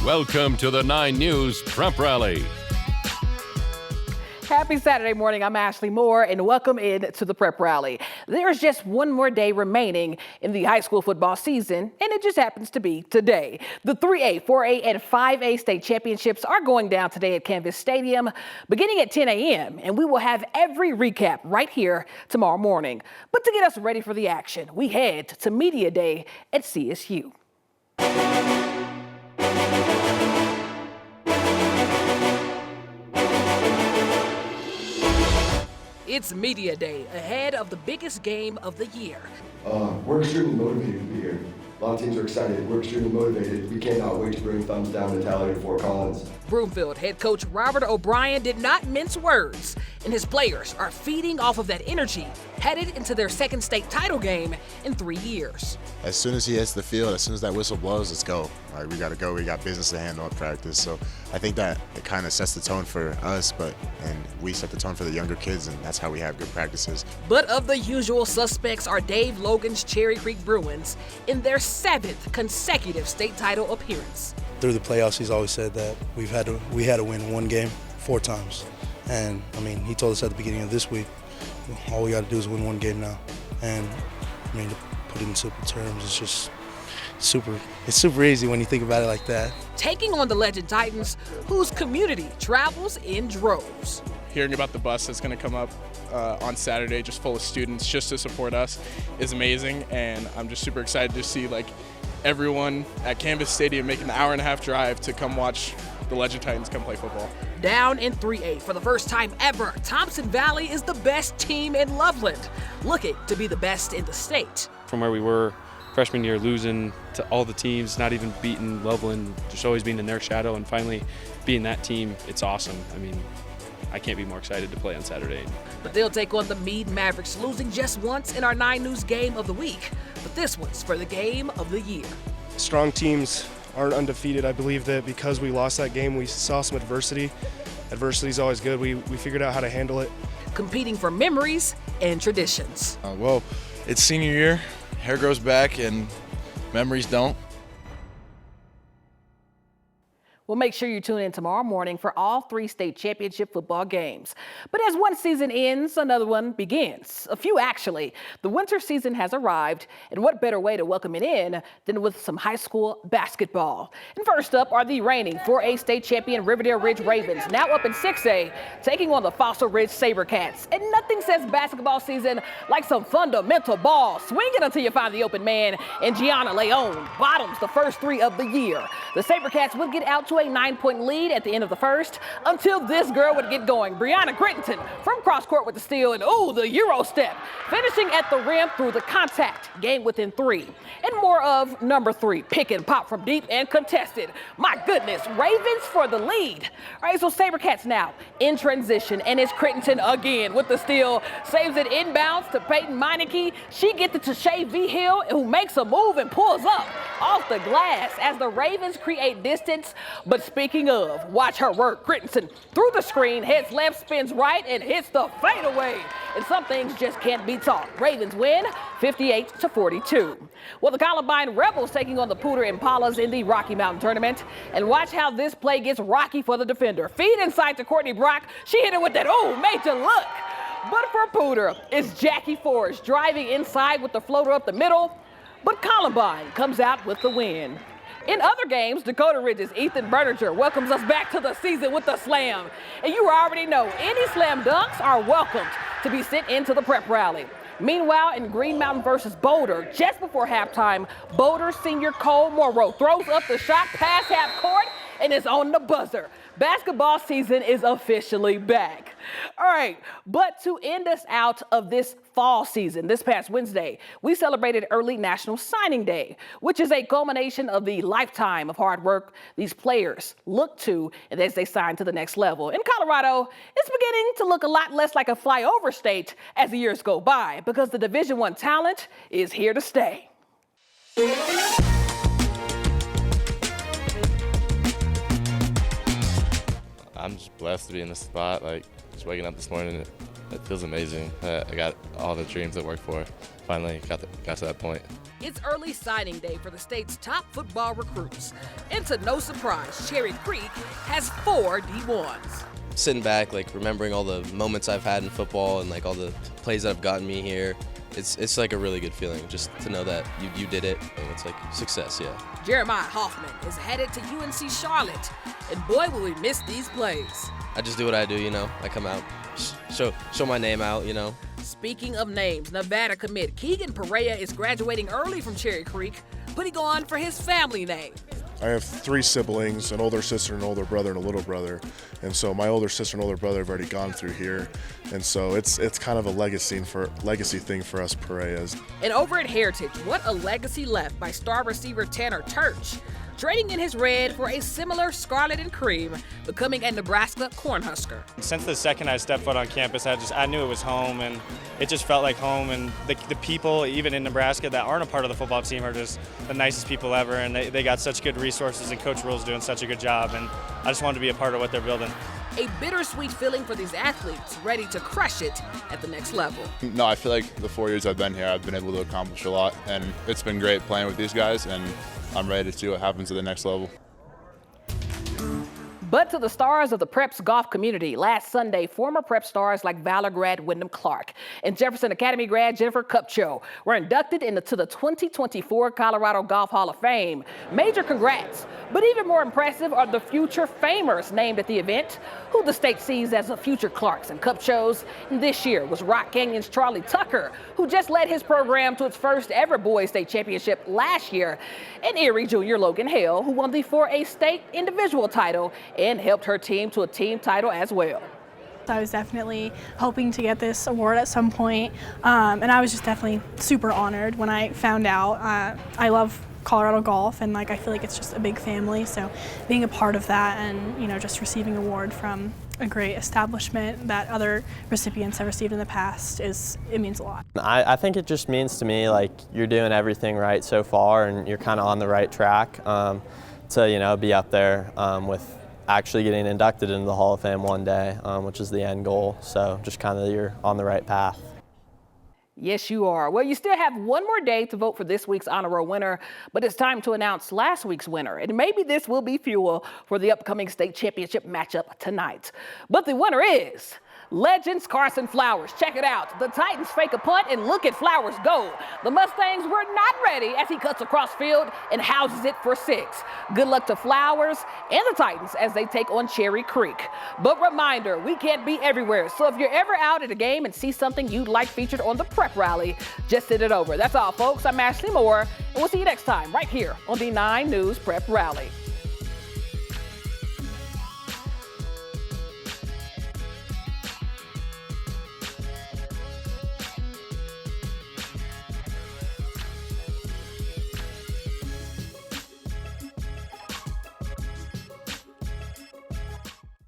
Welcome to the 9 News Prep Rally. Happy Saturday morning. I'm Ashley Moore, and welcome in to the Prep Rally. There's just one more day remaining in the high school football season, and it just happens to be today. The 3A, 4A, and 5A state championships are going down today at Canvas Stadium, beginning at 10 a.m., and we will have every recap right here tomorrow morning. But to get us ready for the action, we head to Media Day at CSU. It's Media Day, ahead of the biggest game of the year. We're extremely motivated to be here. A lot of teams are excited. We're extremely motivated. We cannot wait to bring thumbs down mentality to Fort Collins. Broomfield head coach Robert O'Brien did not mince words, and his players are feeding off of that energy, headed into their second state title game in 3 years. As soon as he hits the field, as soon as that whistle blows, let's go. All right, we got to go. We got business to handle at practice. So I think that it kind of sets the tone for us, and we set the tone for the younger kids, and that's how we have good practices. But of the usual suspects are Dave Logan's Cherry Creek Bruins in their 7th consecutive state title appearance. Through the playoffs, he's always said that we had to win one game 4 times. And, I mean, he told us at the beginning of this week, all we got to do is win one game now. And, I mean, to put it in simple terms, it's just it's super easy when you think about it like that. Taking on the Legend Titans, whose community travels in droves. Hearing about the bus that's going to come up on Saturday, just full of students, just to support us, is amazing. And I'm just super excited to see everyone at Canvas Stadium making the hour-and-a-half drive to come watch the Legend Titans come play football. Down in 3A for the first time ever, Thompson Valley is the best team in Loveland, looking to be the best in the state. From where we were freshman year, losing to all the teams, not even beating Loveland, just always being in their shadow, and finally being that team, it's awesome. I mean, I can't be more excited to play on Saturday. But they'll take on the Meade Mavericks, losing just once in our 9 News game of the week. But this one's for the game of the year. Strong teams aren't undefeated. I believe that because we lost that game, we saw some adversity. Adversity is always good. We figured out how to handle it. Competing for memories and traditions. Well, it's senior year. Hair grows back and memories don't. Well, make sure you tune in tomorrow morning for all 3 state championship football games. But as one season ends, another one begins. A few, actually. The winter season has arrived, and what better way to welcome it in than with some high school basketball. And first up are the reigning 4A state champion Riverdale Ridge Ravens, now up in 6A, taking on the Fossil Ridge SaberCats. And nothing says basketball season like some fundamental ball. Swing it until you find the open man, and Gianna Leone bottoms the first 3 of the year. The SaberCats would get out to a 9-point lead at the end of the first until this girl would get going. Brianna Crittenton from cross court with the steal, and the Euro step, finishing at the rim through the contact, game within 3. And more of number 3, pick and pop from deep and contested. My goodness, Ravens for the lead. All right, so SaberCats now in transition, and it's Crittenton again with the steal, saves it inbounds to Peyton Meineke. She gets it to Shay V. Hill, who makes a move and pulls up off the glass as the Ravens create distance. But speaking of, watch her work. Crittenton through the screen, heads left, spins right, and hits the fadeaway. And some things just can't be taught. Ravens win 58-42. Well, the Columbine Rebels taking on the Poudre Impalas in the Rocky Mountain Tournament. And watch how this play gets rocky for the defender. Feed inside to Courtney Brock. She hit it with that, major look. But for Poudre, it's Jackie Forrest driving inside with the floater up the middle. But Columbine comes out with the win. In other games, Dakota Ridge's Ethan Berninger welcomes us back to the season with a slam. And you already know, any slam dunks are welcomed to be sent into the prep rally. Meanwhile, in Green Mountain versus Boulder, just before halftime, Boulder senior Cole Morrow throws up the shot past half court and is on the buzzer. Basketball season is officially back. All right, but to end us out of this fall season, this past Wednesday, we celebrated early National Signing Day, which is a culmination of the lifetime of hard work these players look to as they sign to the next level. In Colorado, it's beginning to look a lot less like a flyover state as the years go by because the Division I talent is here to stay. I'm just blessed to be in this spot. Just waking up this morning, It feels amazing. I got all the dreams I worked for. Finally got to that point. It's early signing day for the state's top football recruits. And to no surprise, Cherry Creek has 4 D1s. Sitting back, like remembering all the moments I've had in football and like all the plays that have gotten me here, it's like a really good feeling just to know that you did it, and it's like success, yeah. Jeremiah Hoffman is headed to UNC Charlotte, and boy will we miss these plays. I just do what I do, you know. I come out, show my name out, you know. Speaking of names, Nevada commit Keegan Perea is graduating early from Cherry Creek, putting on for his family name. I have 3 siblings, an older sister, an older brother, and a little brother. And so my older sister and older brother have already gone through here. And so it's kind of a legacy thing for us Pereas. And over at Heritage, what a legacy left by star receiver Tanner Turch, trading in his red for a similar scarlet and cream, becoming a Nebraska Cornhusker. Since the second I stepped foot on campus, I knew it was home, and it just felt like home. And the people, even in Nebraska, that aren't a part of the football team are just the nicest people ever, and they got such good resources, and Coach Rule's doing such a good job, and I just wanted to be a part of what they're building. A bittersweet feeling for these athletes ready to crush it at the next level. No, I feel like the 4 years I've been here, I've been able to accomplish a lot, and it's been great playing with these guys, and I'm ready to see what happens at the next level. But to the stars of the Preps golf community, last Sunday, former Prep stars like Valor grad Wyndham Clark and Jefferson Academy grad Jennifer Kupcho were inducted into the 2024 Colorado Golf Hall of Fame. Major congrats. But even more impressive are the future famers named at the event, who the state sees as the future Clarks and Kupchos. This year was Rock Canyon's Charlie Tucker, who just led his program to its first ever boys state championship last year, and Erie junior Logan Hale, who won the 4A state individual title and helped her team to a team title as well. I was definitely hoping to get this award at some point, and I was just definitely super honored when I found out. I love Colorado golf, and I feel like it's just a big family, so being a part of that and just receiving an award from a great establishment that other recipients have received in the past it means a lot. I think it just means to me like you're doing everything right so far, and you're kind of on the right track to be up there with actually getting inducted into the Hall of Fame one day, which is the end goal. So just kind of you're on the right path. Yes, you are. Well, you still have one more day to vote for this week's Honor Roll winner, but it's time to announce last week's winner. And maybe this will be fuel for the upcoming state championship matchup tonight. But the winner is Legends Carson Flowers. Check it out. The Titans fake a punt, and look at Flowers go. The Mustangs were not ready as he cuts across field and houses it for 6. Good luck to Flowers and the Titans as they take on Cherry Creek. But reminder, we can't be everywhere. So if you're ever out at a game and see something you'd like featured on the Prep Rally, just send it over. That's all, folks. I'm Ashley Moore, and we'll see you next time right here on the 9 News Prep Rally.